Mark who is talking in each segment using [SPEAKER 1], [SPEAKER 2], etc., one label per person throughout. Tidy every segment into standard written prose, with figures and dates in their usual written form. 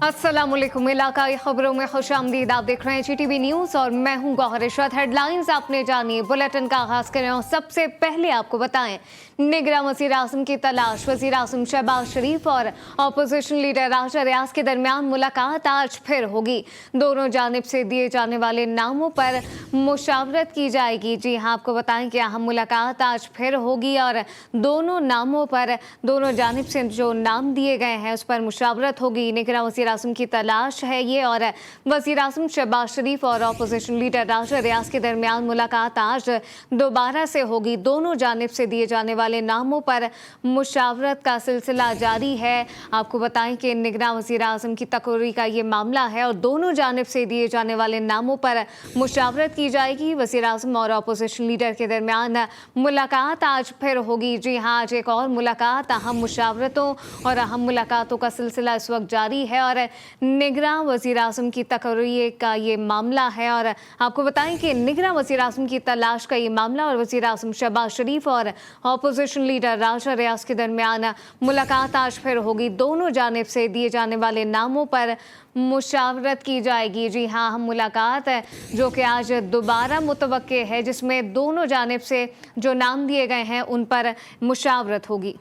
[SPEAKER 1] अस्सलामुअलैकुम। इलाकाई खबरों में खुशामदीद। आप देख रहे हैं GTV न्यूज़ और मैं हूं गौहर इशरत। हेडलाइंस आपने जानिए। बुलेटिन का आगाज करें और सबसे पहले आपको बताएं, निगरां वज़ीर आज़म की तलाश। वज़ीर आज़म शहबाज शरीफ और अपोजिशन लीडर राजा रियाज के दरमियान मुलाकात आज फिर होगी। दोनों जानिब से दिए जाने वाले नामों पर मुशावरत की जाएगी। जी हाँ, आपको बताएं कि अहम मुलाकात आज फिर होगी और दोनों नामों पर, दोनों जानिब से जो नाम दिए गए हैं उस पर मुशावरत होगी। निगरां वज़ीर आज़म की तलाश है ये, और वज़ीर आज़म शहबाज शरीफ और अपोजिशन लीडर राजा रियाज के दरमियान मुलाकात आज दोबारा से होगी। दोनों जानिब से दिए जाने वाले नामों पर मुशावरत का सिलसिला जारी है। आपको बताएं कि निगरां वज़ीर आज़म की तकर्री का ये मामला है और दोनों जानिब से दिए जाने वाले नामों पर मुशावरत की जाएगी। वज़ीर आज़म और अपोजिशन लीडर के दरमियान मुलाकात आज फिर होगी। जी हाँ, आज एक और मुलाकात। अहम मुशावरतों और अहम मुलाकातों का सिलसिला इस वक्त जारी है और निगरां वज़ीर आज़म की तकर्री का ये मामला है। और आपको बताएं कि निगरां वज़ीर आज़म की तलाश का ये मामला और वज़ीर आज़म शहबाज शरीफ और अपोजिशन लीडर राजा रियाज के दरमियान मुलाकात आज फिर होगी। दोनों जानिब से दिए जाने वाले नामों पर मुशावरत की जाएगी। जी हाँ, हम मुलाकात है जो कि आज दोबारा मुतवक्के है, जिसमें दोनों जानिब से जो नाम दिए गए हैं उन पर मुशावरत होगी।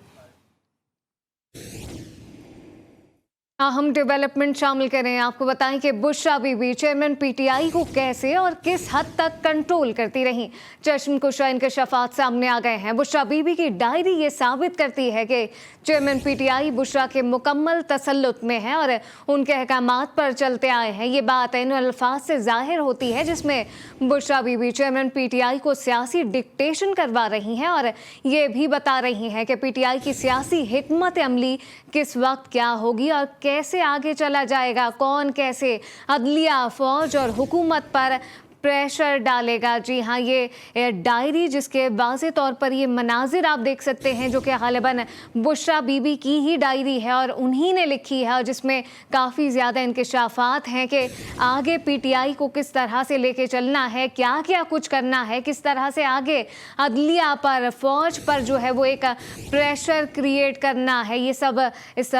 [SPEAKER 1] अहम डेवलपमेंट शामिल करें। आपको बताएं कि बुशरा बीबी चेयरमैन PTI को कैसे और किस हद तक कंट्रोल करती रहीं। चश्मकुशा इंकशाफात सामने आ गए हैं। बुशरा बीबी की डायरी ये साबित करती है कि चेयरमैन PTI बुशरा के मुकम्मल तसल्लुत में है और उनके अहकामात पर चलते आए हैं। ये बात इन अल्फाज से जाहिर होती है जिसमें बुशरा बीबी चेयरमैन PTI को सियासी डिक्टेशन करवा रही हैं और ये भी बता रही हैं कि PTI की सियासी हिकमत अमली किस वक्त क्या होगी और कैसे आगे चला जाएगा, कौन कैसे अदलिया, फौज और हुकूमत पर प्रेशर डालेगा। जी हाँ, ये डायरी जिसके वाज़े तौर पर ये मनाजिर आप देख सकते हैं जो कि गालिबन बुशरा बीबी की ही डायरी है और उन्हीं ने लिखी है और जिसमें काफ़ी ज़्यादा इंकशाफात हैं कि आगे PTI को किस तरह से लेके चलना है, क्या क्या कुछ करना है, किस तरह से आगे अदलिया पर, फ़ौज पर जो है वो एक प्रेशर क्रिएट करना है। ये सब इस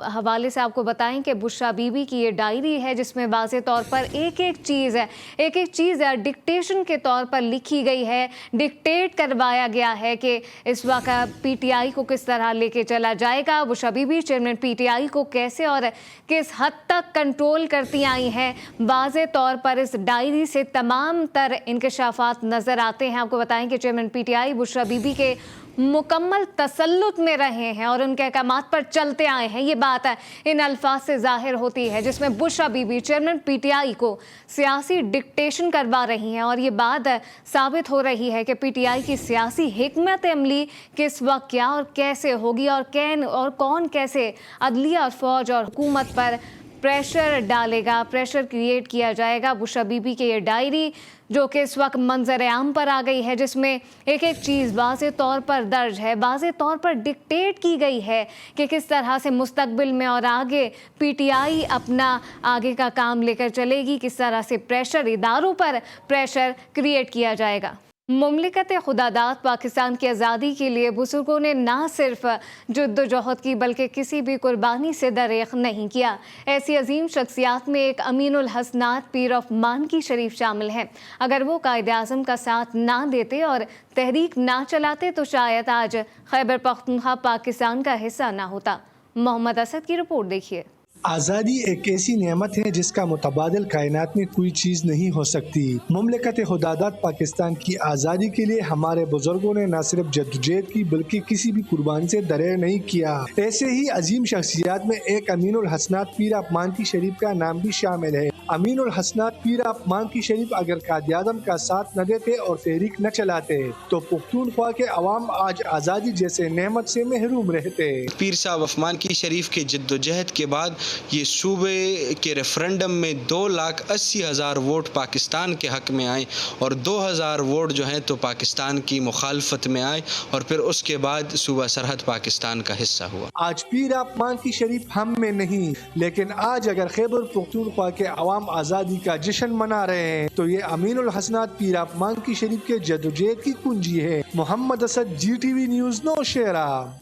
[SPEAKER 1] हवाले से आपको बताएं कि बुशरा बीबी की ये डायरी है जिसमें वाज़े तौर पर एक एक चीज़ है, एक एक चीज़ डिक्टेशन के तौर पर लिखी गई है। डिक्टेट करवाया गया है कि इस वक्त PTI को किस तरह लेके चला जाएगा। बुशरा बीबी चेयरमैन PTI को कैसे और किस हद तक कंट्रोल करती आई हैं। वाज़े तौर पर इस डायरी से तमाम तर इंकशाफात नज़र आते हैं। आपको बताएं कि चेयरमैन PTI बुशरा बीबी के मुकम्मल तसल्लुत में रहे हैं और उनके अहकामात पर चलते आए हैं। ये बात है इन अल्फाज से जाहिर होती है जिसमें बुशरा बीबी चेयरमैन PTI को सियासी डिक्टेशन करवा रही हैं और ये बात साबित हो रही है कि PTI की सियासी हिकमत अमली किस वक्त क्या और कैसे होगी और कौन कैसे अदलिया और फौज और हुकूमत पर प्रेशर डालेगा, प्रेशर क्रिएट किया जाएगा। बुशरा बीबी की ये डायरी जो कि इस वक्त मंजर आम पर आ गई है जिसमें एक एक चीज़ वाज़े तौर पर दर्ज है, वाज़े तौर पर डिक्टेट की गई है कि किस तरह से मुस्तकबिल में और आगे PTI अपना आगे का काम लेकर चलेगी, किस तरह से प्रेशर, इदारों पर प्रेशर क्रिएट किया जाएगा। मुमलिकत खुदादाद पाकिस्तान की आज़ादी के लिए बुजुर्गों ने ना सिर्फ जद्दोजहद की बल्कि किसी भी कुर्बानी से दरेख नहीं किया। ऐसी अजीम शख्सियात में एक अमीनुल हसनात पीर ऑफ मानकी शरीफ शामिल हैं। अगर वो कायदे आज़म का साथ ना देते और तहरीक ना चलाते तो शायद आज खैबर पख्तूनख्वा पाकिस्तान का हिस्सा ना होता। मोहम्मद असद की रिपोर्ट देखिए।
[SPEAKER 2] आज़ादी एक ऐसी नेमत है जिसका मुतबादिल कायनात में कोई चीज़ नहीं हो सकती। मुमलिकत खुदादाद पाकिस्तान की आज़ादी के लिए हमारे बुजुर्गों ने न सिर्फ जद्दोजहद की बल्कि किसी भी कुर्बानी से दरेर नहीं किया। ऐसे ही अजीम शख्सियात में एक अमीनुल हसनात पीर ऑफ मानकी शरीफ का नाम भी शामिल है। अमीनुल हसनात पीर ऑफ मानकी शरीफ अगर कायदे आज़म का साथ न देते और तहरीक न चलाते तो पुख्तूनख्वा के अवाम आज आज़ादी जैसे नेमत से महरूम रहते।
[SPEAKER 3] पीर साहब ऑफ मानकी शरीफ के जद्दोजहद के बाद ये सूबे के रेफरेंडम में 2,80,000 वोट पाकिस्तान के हक में आए और 2,000 वोट जो हैं तो पाकिस्तान की मुखालफत में आए और फिर उसके बाद सूबा सरहद पाकिस्तान का हिस्सा हुआ।
[SPEAKER 2] आज पीर ऑफ मानकी शरीफ हम में नहीं, लेकिन आज अगर खैबर पख्तूनख्वा के अवाम आज़ादी का जश्न मना रहे हैं तो ये अमीनुल हसनात पीर ऑफ मानकी शरीफ के जद्दोजहद की कुंजी है। Mohammad Asad, GTV news, Naushera.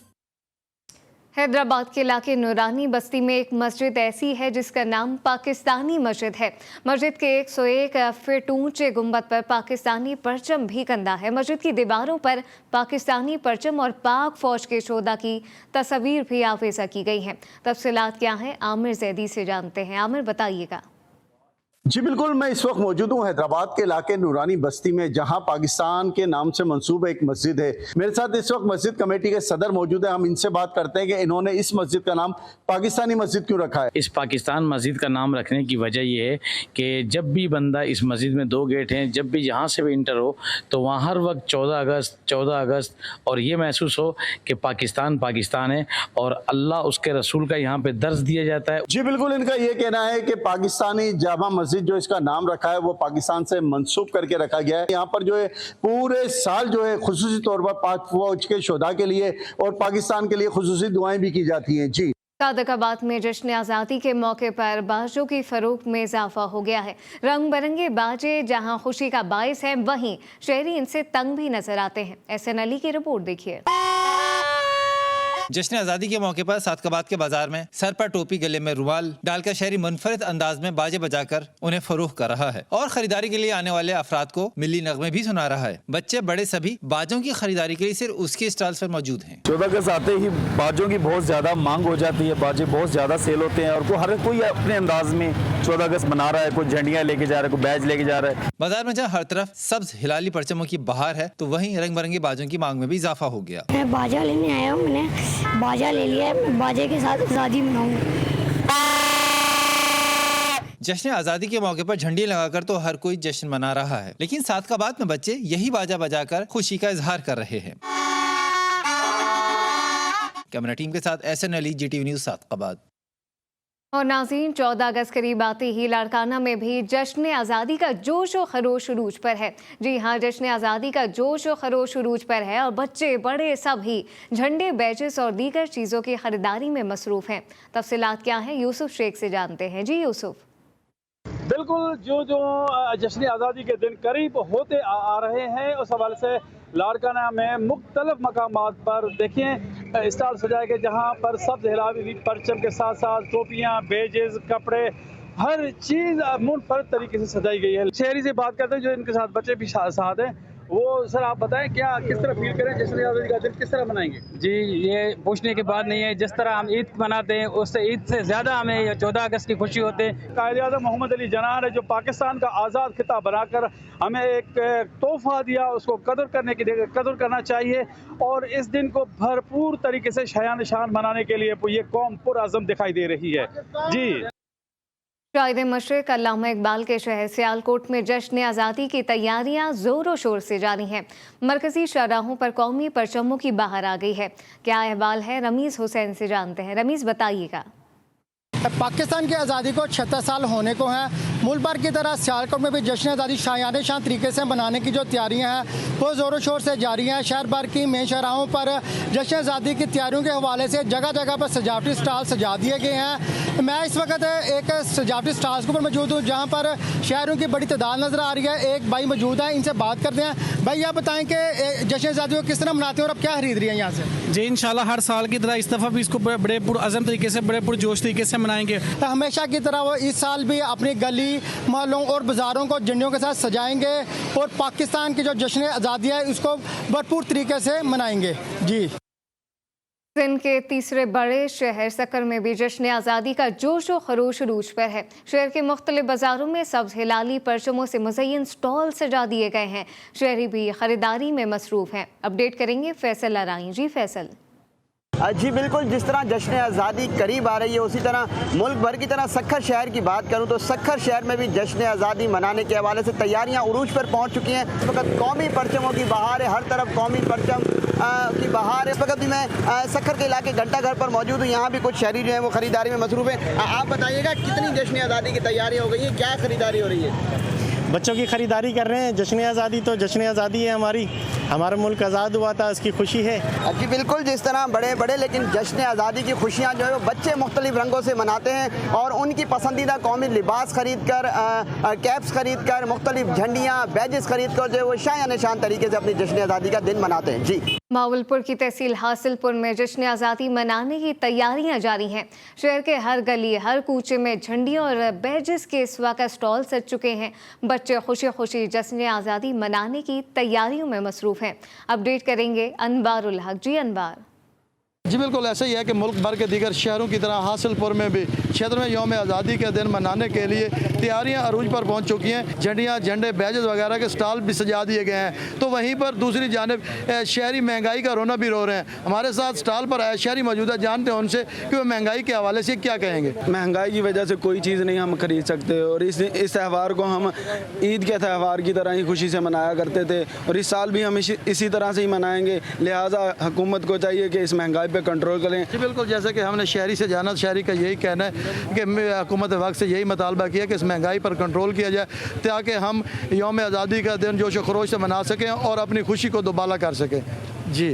[SPEAKER 1] हैदराबाद के इलाके नूरानी बस्ती में एक मस्जिद ऐसी है जिसका नाम पाकिस्तानी मस्जिद है। मस्जिद के 101 फीट ऊंचे गुंबद पर पाकिस्तानी परचम भी कंधा है। मस्जिद की दीवारों पर पाकिस्तानी परचम और पाक फौज के शोधा की तस्वीर भी आवेजा की गई है। तफसीलात क्या हैं, आमिर जैदी से जानते हैं। आमिर, बताइएगा।
[SPEAKER 4] जी बिल्कुल, मैं इस वक्त मौजूद हूँ हैदराबाद के इलाके नूरानी बस्ती में, जहाँ पाकिस्तान के नाम से मंसूब एक मस्जिद है। मेरे साथ इस वक्त मस्जिद कमेटी के सदर मौजूद है। हम इनसे बात करते हैं कि इन्होंने इस मस्जिद का नाम पाकिस्तानी मस्जिद क्यों रखा है।
[SPEAKER 5] इस पाकिस्तान मस्जिद का नाम रखने की वजह ये है कि जब भी बंदा, इस मस्जिद में 2 गेट हैं, जब भी यहाँ से भी इंटर हो तो वहाँ हर वक्त 14 अगस्त और ये महसूस हो कि पाकिस्तान पाकिस्तान है और अल्लाह उसके रसूल का यहाँ पे दर्ज दिया जाता है।
[SPEAKER 4] जी बिल्कुल, इनका ये कहना है कि पाकिस्तानी जामा मस्जिद जो इसका नाम रखा है वो पाकिस्तान से मंसूब करके रखा गया है। यहाँ पर जो है पूरे साल जो है खुसूसी तौर पर पाक फौज के शोधा के लिए और पाकिस्तान के लिए खुसूसी दुआएं भी की जाती हैं। जी,
[SPEAKER 1] सादकाबाद में जश्न आज़ादी के मौके पर बाजों की फरोख्त में इजाफा हो गया है। रंग बिरंगे बाजे जहां खुशी का बायस है, वहीं शहरी इनसे तंग भी नजर आते हैं। एहसन अली की रिपोर्ट देखिए।
[SPEAKER 6] जश्न आज़ादी के मौके पर सादकाबाद के बाजार में सर पर टोपी, गले में रुमाल डालकर शहरी मुनफरिद अंदाज में बाजे बजाकर उन्हें फरोख्त कर रहा है और खरीदारी के लिए आने वाले अफराद को मिली नगमे भी सुना रहा है। बच्चे बड़े सभी बाजों की खरीदारी के लिए सिर्फ उसके स्टॉल्स पर मौजूद हैं।
[SPEAKER 7] 14 अगस्त आते ही बाजों की बहुत ज्यादा मांग हो जाती है, बाजे बहुत ज्यादा सेल होते हैं और हर कोई अपने अंदाज में 14 अगस्त मना रहा है। कोई झंडियां लेके जा रहा है, कोई बैज लेके जा रहा है।
[SPEAKER 6] बाजार में जहाँ हर तरफ सब्ज हिलाली परचमों की बहार है, तो वहीं रंग बिरंगे बाजों की मांग में भी इजाफा हो गया।
[SPEAKER 8] मैं बाजा लेने आया हूँ, मैंने बाजा ले लिया है, मैं बाजे के साथ आज़ादी मनाऊंगा।
[SPEAKER 6] जश्न आज़ादी के मौके पर झंडी लगाकर तो हर कोई जश्न मना रहा है, लेकिन सादकाबाद में बच्चे यही बाजा बजाकर खुशी का इजहार कर रहे हैं। कैमरा टीम के साथ एहसन अली, GTV न्यूज़, सादकाबाद।
[SPEAKER 1] और नाज़रीन, 14 अगस्त करीब आते ही लाड़काना में भी जश्न आज़ादी का जोश और खरोश उरूज पर है। जी हाँ, जश्न आज़ादी का जोश और खरोश उरूज पर है और बच्चे बड़े सभी झंडे, बैजेस और दीगर चीज़ों की खरीदारी में मसरूफ़ हैं। तफसीलात क्या हैं, यूसुफ शेख से जानते हैं। जी यूसुफ।
[SPEAKER 9] बिल्कुल, जो जश्न आज़ादी के दिन करीब होते आ रहे हैं, उस हवाले से लाड़काना में मुख्तलिफ मकामात पर देखिए स्टॉल सजाए गए, जहाँ पर सब्ज हिलाली परचम के साथ साथ टोपियाँ, बेजेस, कपड़े, हर चीज़ मुनफरद तरीके से सजाई गई है। शहरी से बात करते हैं जो इनके साथ बच्चे भी साथ हैं। वो सर, आप बताएं क्या किस तरह फील करें, जश्न आज़ादी का दिन किस तरह मनाएंगे?
[SPEAKER 10] जी, ये पूछने की बात नहीं है। जिस तरह हम ईद मनाते हैं उससे ईद से ज़्यादा हमें 14 अगस्त की खुशी होती है।
[SPEAKER 9] कायद-ए-आज़म मोहम्मद अली जिन्ना ने जो पाकिस्तान का आज़ाद खिता बनाकर हमें एक तोहफा दिया, उसको कदर करना चाहिए और इस दिन को भरपूर तरीके से शायान शान मनाने के लिए ये कौम पुरअज़म दिखाई दे रही है। जी,
[SPEAKER 1] शाहिद मशरिक अल्लामा इकबाल के शहर सियालकोट में जश्न आज़ादी की तैयारियां ज़ोरों शोर से जारी हैं। मरकजी शाहराहों पर कौमी परचमों की बहार आ गई है। क्या अहवाल है, रमीज़ हुसैन से जानते हैं। रमीज़, बताइएगा।
[SPEAKER 11] पाकिस्तान की आज़ादी को 76 साल होने को हैं। मुल्क भर की तरह सियालकोट में भी जश्न आज़ादी शायान शान तरीके से मनाने की जो तैयारियां हैं वो ज़ोरों शोर से जारी हैं। शहर भर की मेन शहराहों पर जश्न आज़ादी की तैयारियों के हवाले से जगह जगह पर सजावटी स्टॉल सजा दिए गए हैं। मैं इस वक्त एक सजावटी स्टॉल्स के ऊपर मौजूद हूँ, जहाँ पर शहरों की बड़ी तादाद नज़र आ रही है। एक भाई मौजूद है, इनसे बात करते हैं। भाई, आप बताएं कि जश्न आज़ादी को किस तरह मनाते हैं और अब क्या खरीद रही है यहाँ से?
[SPEAKER 12] जी, इंशाल्लाह हर साल की तरह इस दफ़ा भी इसको बड़े पुरअज़म तरीके से, बड़े पुरजोश तरीके से मनाएंगे।
[SPEAKER 11] हमेशा की तरह वो इस साल भी अपनी गली, मोहल्लों और बाज़ारों को झंडियों के साथ सजाएंगे और पाकिस्तान की जो जश्न आज़ादी है उसको भरपूर तरीके से मनाएंगे। जी,
[SPEAKER 1] सिंध के तीसरे बड़े शहर सक्कर में भी जश्न आज़ादी का जोश और खरोश उरूज पर है। शहर के मुख्तलिफ बाज़ारों में सब्ज हिलाली परचमों से मुज़य्यन स्टॉल सजा दिए गए हैं। शहरी भी खरीदारी में मसरूफ़ हैं। अपडेट करेंगे फैसल लराई। जी फैसल।
[SPEAKER 13] जी बिल्कुल, जिस तरह जश्न आज़ादी करीब आ रही है उसी तरह मुल्क भर की तरह सक्खर शहर की बात करूं तो सक्खर शहर में भी जश्न आज़ादी मनाने के हवाले से तैयारियां उरूज पर पहुंच चुकी हैं। इस वक्त कौमी परचमों की बहार है, हर तरफ कौमी परचम की बहार है। इस वक्त भी मैं सक्खर के इलाके घंटा घर पर मौजूद हूँ। यहाँ भी कुछ शहरी जो हैं वो ख़रीदारी में मसरूफ़ हैं। आप बताइएगा कितनी जश्न आज़ादी की तैयारी हो गई है, क्या ख़रीदारी हो रही है?
[SPEAKER 14] बच्चों की ख़रीदारी कर रहे हैं। जश्न आज़ादी तो जश्न आज़ादी है, हमारा मुल्क आज़ाद हुआ था, उसकी खुशी है।
[SPEAKER 13] जी बिल्कुल, जिस तरह बड़े बड़े लेकिन जश्न आज़ादी की खुशियाँ जो है वो बच्चे मुख्तलिफ रंगों से मनाते हैं और उनकी पसंदीदा कौमी लिबास ख़रीद कर, कैप्स ख़रीद कर, मुख्तलिफ झंडियाँ, बैजेस ख़रीद कर जो है वो शायान शान तरीके से अपनी जश्न आज़ादी का दिन मनाते हैं। जी।
[SPEAKER 1] मावलपुर की तहसील हासिलपुर में जश्न आज़ादी मनाने की तैयारियां जारी हैं। शहर के हर गली हर कूचे में झंडियों और बैजेस के इस्वा का स्टॉल सज चुके हैं। बच्चे खुशी खुशी जश्न आज़ादी मनाने की तैयारियों में मसरूफ़ हैं। अपडेट करेंगे अनवारुल हक। जी अनवार।
[SPEAKER 15] जी बिल्कुल ऐसा ही है कि मुल्क भर के दीगर शहरों की तरह हासिलपुर में भी क्षेत्र में यौम आज़ादी के दिन मनाने के लिए तैयारियां अरूज पर पहुंच चुकी हैं। झंडियां, झंडे, बैजेस वगैरह के स्टॉल भी सजा दिए गए हैं। तो वहीं पर दूसरी जानिब शहरी महंगाई का रोना भी रो रहे हैं। हमारे साथ स्टॉल पर आए शहरी मौजूद है, जानते हैं उनसे कि वो महंगाई के हवाले से क्या कहेंगे।
[SPEAKER 16] महंगाई की वजह से कोई चीज़ नहीं हम खरीद सकते और इस त्यौहार को हम ईद के त्यौहार की तरह ही खुशी से मनाया करते थे और इस साल भी हम इसी तरह से ही मनाएंगे। लिहाजा हुकूमत को चाहिए कि इस महंगाई पर कंट्रोल करें।
[SPEAKER 15] जी बिल्कुल, जैसे कि हमने शहरी से जाना, शहरी का यही कहना है कि हुकूमत वक्त से यही मुतालबा किया कि इस महंगाई पर कंट्रोल किया जाए ताकि हम यौम आज़ादी का दिन जोश व खरोश से मना सकें और अपनी खुशी को दोबाला कर सकें। जी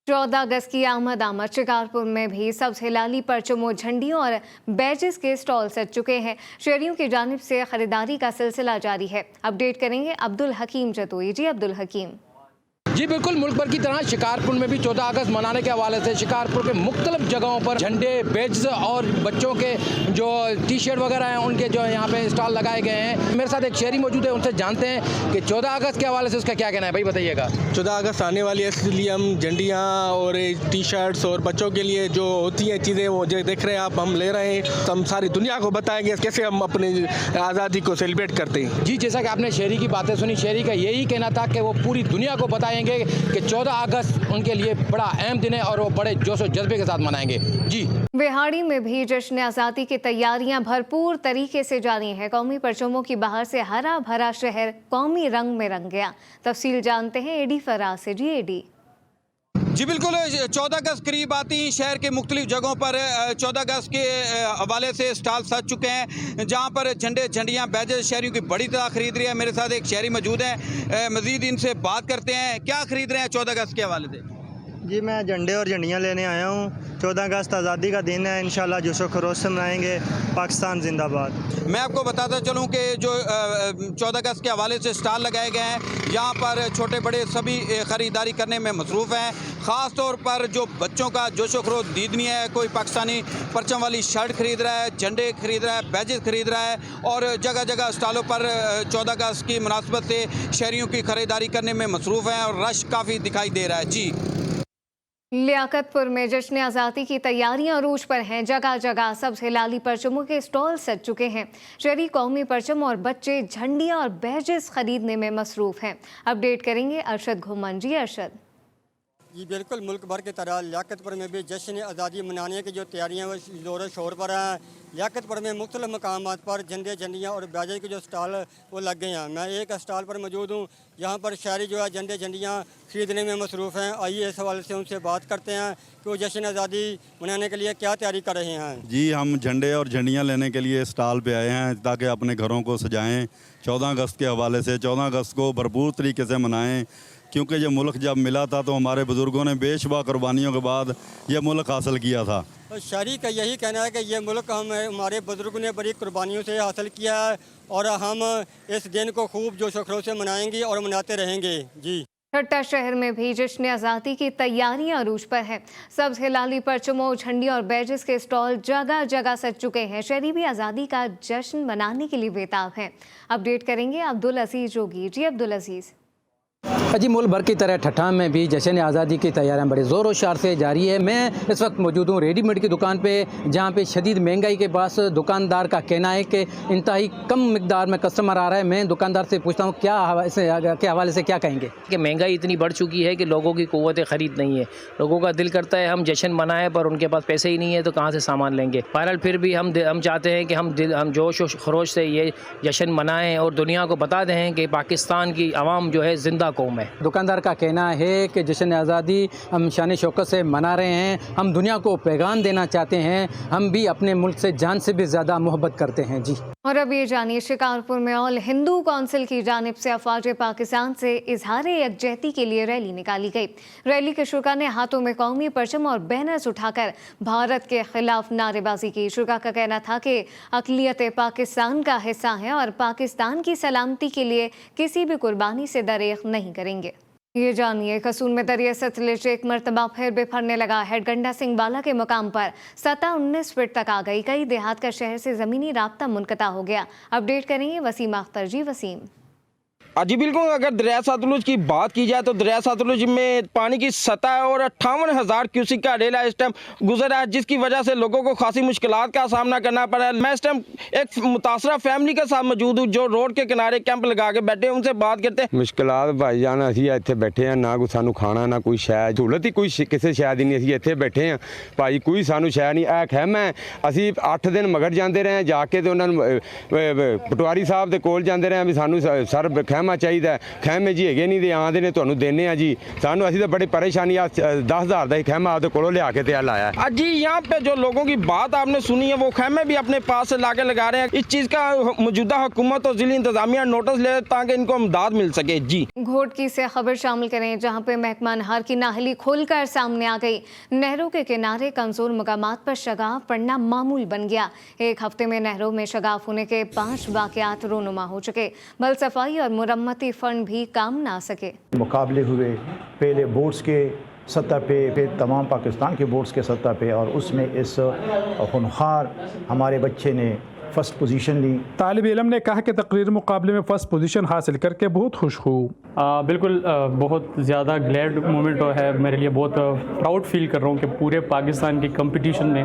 [SPEAKER 1] 14 अगस्त की आमद शिकारपुर में भी सब्ज़ हिलाली परचमों, झंडियों और बैजेस के स्टॉल सज चुके हैं। शहरियों की जानिब से खरीदारी का सिलसिला जारी है। अपडेट करेंगे अब्दुल हकीम जतोई। जी अब्दुल हकीम।
[SPEAKER 17] जी बिल्कुल, मुल्क भर की तरह शिकारपुर में भी 14 अगस्त मनाने के हवाले से शिकारपुर के मुख्तलिफ जगहों पर झंडे, बैज और बच्चों के जो टी शर्ट वगैरह हैं उनके जो यहाँ पे स्टॉल लगाए गए हैं। मेरे साथ एक शहरी मौजूद है, उनसे जानते हैं कि 14 अगस्त के हवाले से उसका क्या कहना है। भाई बताइएगा।
[SPEAKER 18] 14 अगस्त आने वाली है, इसलिए हम झंडियाँ और टी शर्ट्स और बच्चों के लिए जो होती हैं चीज़ें वो जो देख रहे हैं आप, हम ले रहे हैं। तो हम सारी दुनिया को बताएंगे कैसे हम अपनी आज़ादी को सेलिब्रेट करते हैं।
[SPEAKER 17] जी, जैसा कि आपने शहरी की बातें सुनी, शहरी का यही कहना था कि वो पूरी दुनिया को बताएंगे कि 14 अगस्त उनके लिए बड़ा अहम दिन है और वो बड़े जोश और जज्बे के साथ मनाएंगे। जी
[SPEAKER 1] बिहाड़ी में भी जश्न आज़ादी की तैयारियां भरपूर तरीके से जारी हैं। कौमी परचमों की बाहर से हरा भरा शहर कौमी रंग में रंग गया। तफसील जानते हैं एडी फराज से। जी एडी।
[SPEAKER 3] जी बिल्कुल, 14 अगस्त करीब आती ही शहर के मुख्तलिफ जगहों पर 14 अगस्त के हवाले से स्टॉल सज चुके हैं, जहां पर झंडे, झंडियां, बैजेस शहरियों की बड़ी तरह खरीद रही है। मेरे साथ एक शहरी मौजूद हैं, मजीद इनसे बात करते हैं क्या खरीद रहे हैं 14 अगस्त के हवाले से।
[SPEAKER 19] जी मैं झंडे और झंडियाँ लेने आया हूँ। 14 अगस्त आज़ादी का दिन है, इंशाल्लाह जोशो खरोश से मनाएंगे। पाकिस्तान जिंदाबाद।
[SPEAKER 3] मैं आपको बताता चलूँ कि जो 14 अगस्त के हवाले से स्टॉल लगाए गए हैं, यहाँ पर छोटे बड़े सभी ख़रीदारी करने में मसरूफ़ हैं। ख़ास तौर पर जो बच्चों का जोशो खरोश दीदनी है, कोई पाकिस्तानी परचम वाली शर्ट खरीद रहा है, झंडे खरीद रहा है, बैजेस खरीद रहा है और जगह जगह स्टॉलों पर 14 अगस्त की मुनासबत से शहरियों की ख़रीदारी करने में मसरूफ़ हैं और रश काफ़ी दिखाई दे रहा है। जी
[SPEAKER 1] लियाकतपुर में जश्न आज़ादी की तैयारियां अरूज पर हैं। जगह जगह सब्ज़ हिलाली परचमों के स्टॉल सज चुके हैं। शहरी कौमी परचम और बच्चे झंडियां और बैजेस खरीदने में मसरूफ़ हैं। अपडेट करेंगे अरशद घुमन। जी अरशद।
[SPEAKER 20] जी बिल्कुल, मुल्क भर की तरह लियाकतपुर में भी जश्न आज़ादी मनाने की जो तैयारियाँ वो ज़ोर शोर पर हैं। लियाकतपुर में मुख्तलिफ मकामात पर झंडे, झंडियाँ और बैजेस के जो स्टॉल वो लग गए हैं। मैं एक स्टॉल पर मौजूद हूँ, यहाँ पर शहरी जो है झंडे, झंडियाँ खरीदने में मसरूफ़ हैं। आइए इस हवाले से उनसे बात करते हैं कि वो जश्न आज़ादी मनाने के लिए क्या तैयारी कर रहे हैं।
[SPEAKER 21] जी हम झंडे और झंडियाँ लेने के लिए स्टॉल पे आए हैं ताकि अपने घरों को सजाएं। 14 अगस्त के हवाले से 14 अगस्त को भरपूर तरीके से मनाएं, क्योंकि ये मुल्क जब मिला था तो हमारे बुज़ुर्गों ने बेशुमार कुर्बानियों के बाद ये मुल्क हासिल किया था।
[SPEAKER 20] शहरी का यही कहना है कि ये मुल्क हमारे बुज़ुर्गों ने बड़ी कुर्बानियों से हासिल किया है और हम इस दिन को खूब जोश व खरोश से मनाएंगे और मनाते रहेंगे। जी
[SPEAKER 1] ठट्टा शहर में भी जश्न आज़ादी की तैयारियां अरूज पर हैं। सब्ज़ हिलाली परचमों, झंडियों और बैजेस के स्टॉल जगह जगह सज चुके हैं। शहरी भी आज़ादी का जश्न मनाने के लिए बेताब हैं। अपडेट करेंगे अब्दुल अजीज़ जोगी। जी अब्दुल अजीज़।
[SPEAKER 22] जी मुल्क भर की तरह ठट्ठा में भी जश्न आज़ादी की तैयारियां बड़े ज़ोर और शार से जारी है। मैं इस वक्त मौजूद हूँ रेडीमेड की दुकान पे, जहाँ पे शदीद महंगाई के पास दुकानदार का कहना है कि इंतहाई कम मिकदार में कस्टमर आ रहा है। मैं दुकानदार से पूछता हूँ क्या के हवाले से क्या कहेंगे
[SPEAKER 23] कि महंगाई इतनी बढ़ चुकी है कि लोगों की क़ुव्वत ख़रीद नहीं है। लोगों का दिल करता है हम जश्न मनाएं, पर उनके पास पैसे ही नहीं है तो कहाँ से सामान लेंगे। बहरहाल फिर भी हम चाहते हैं कि हम जोश व खरोश से ये जश्न मनाएँ और दुनिया को बता दें कि पाकिस्तान की आवाम जो है ज़िंदा कौम है।
[SPEAKER 22] दुकानदार का कहना है कि जश्न आज़ादी हम शान शौकत से मना रहे हैं। हम दुनिया को पैगाम देना चाहते हैं, हम भी अपने मुल्क से जान से भी ज़्यादा मोहब्बत करते हैं। जी
[SPEAKER 1] और अब ये जानिए शिकारपुर में ऑल हिंदू काउंसिल की जानिब से अफवाज पाकिस्तान से इजहार यकजहती के लिए रैली निकाली गई। रैली के शुरा ने हाथों में कौमी परचम और बैनर्स उठाकर भारत के खिलाफ नारेबाजी की। शुरा का कहना था कि अक़लियत पाकिस्तान का हिस्सा है और पाकिस्तान की सलामती के लिए किसी भी कुर्बानी से दरेख नहीं करेंगे। ये जानिए, कसूर में दरिया सतलुज एक मरतबा फिर बिफरने लगा है। गंडा सिंह बाला के मुकाम पर सतह 19 फीट तक आ गई। कई देहात का शहर से ज़मीनी राब्ता मुनक़ता हो गया। अपडेट करेंगे वसीम अख्तर जी। वसीम
[SPEAKER 2] जी बिल्कुल, अगर दरिया सतलुज की बात की जाए तो दरिया सतलुज में पानी की सतह और 58,000 क्यूसिक का रेला इस टाइम गुजरा है, जिसकी वजह से लोगों को खासी मुश्किलात का सामना करना पड़ा है। मैं इस टाइम एक मुतासरा फैमिली के साथ मौजूद हूँ जो रोड के किनारे कैंप लगा के बैठे हैं, उनसे बात करते हैं।
[SPEAKER 4] मुश्किलात भाईजान असी इत्थे बैठे हैं, ना कोई सानू खाना ना कोई शै सहूलत ही कोई किसी शै दी नहीं। असी इत्थे बैठे हैं भाई, कोई सानू शै नहीं। ए खैमा असी 8 दिन मगर जाते रहे जाके तो उन्होंने पटवारी साहब के कोल जाते रहे भी सानू सर खैमा चाहिए। खैमे जी है नहीं दे आते ने तुहानू देने आ जी। सानू असी तो बड़ी परेशानी 10,000 का ही खैमा आपके कोलों लिया के तैयार लाया है।
[SPEAKER 2] जी यहाँ पे जो लोगों की बात आपने सुनी है वो खैमे भी अपने पास से लाके लगा रहे हैं। इस चीज़ का मौजूदा हुकूमत और जिला इंतजामिया नोटिस ले ताकि इनको इमदाद मिल सके। जी
[SPEAKER 1] घोटकी से खबर शामिल करें, जहाँ पे महकमा नहर की नाहली खुलकर सामने आ गई। नहरों के किनारे कमजोर मकामात पर शगाफ पड़ना मामूल बन गया। एक हफ्ते में नहरों में शगाफ होने के 5 वाक़यात रोनुमा हो चुके। बल सफाई और मुरम्मती फंड भी काम ना सके।
[SPEAKER 5] मुकाबले हुए पहले बोर्ड्स के सतह पे, फिर तमाम पाकिस्तान के बोर्ड्स के सतह पे, और उसमें इस होनहार हमारे बच्चे ने फर्स्ट पोजीशन ली।
[SPEAKER 24] तालिब इल्म ने कहा कि तकरीर मुकाबले में फ़र्स्ट पोजीशन हासिल करके बहुत खुश हूँ।
[SPEAKER 25] बिल्कुल बहुत ज़्यादा ग्लैड मोमेंट है मेरे लिए। बहुत प्राउड फील कर रहा हूँ कि पूरे पाकिस्तान की कंपटीशन में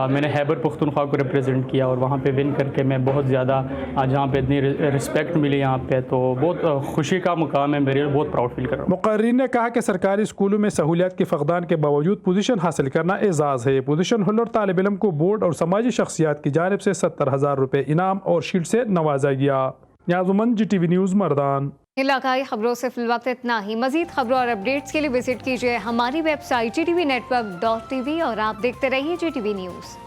[SPEAKER 25] मैंने खैबर पख्तूनख्वा को रिप्रेजेंट किया और वहाँ पे विन करके मैं बहुत ज़्यादा जहाँ पे इतनी रिस्पेक्ट मिली यहाँ पे, तो बहुत खुशी का मुकाम है मेरे लिए। बहुत प्राउड फील कर रहा हूँ।
[SPEAKER 24] मुकर्रीन ने कहा कि सरकारी स्कूलों में सहूलियात के फकदान के बावजूद पोजीशन हासिल करना एजाज़ है। पोजीशन होल्डर तालिब इल्म को बोर्ड और समाजी शख्सियात की जानिब से 70,000 रुपये इनाम और शील्ड से नवाजा गया। न्याज़ुमन GTV न्यूज़ मर्दान।
[SPEAKER 1] इलाकाई खबरों से फिलवक्त इतना ही। मजीद खबरों और अपडेट्स के लिए विजिट कीजिए हमारी वेबसाइट GTV Network.tv और आप देखते रहिए GTV न्यूज़।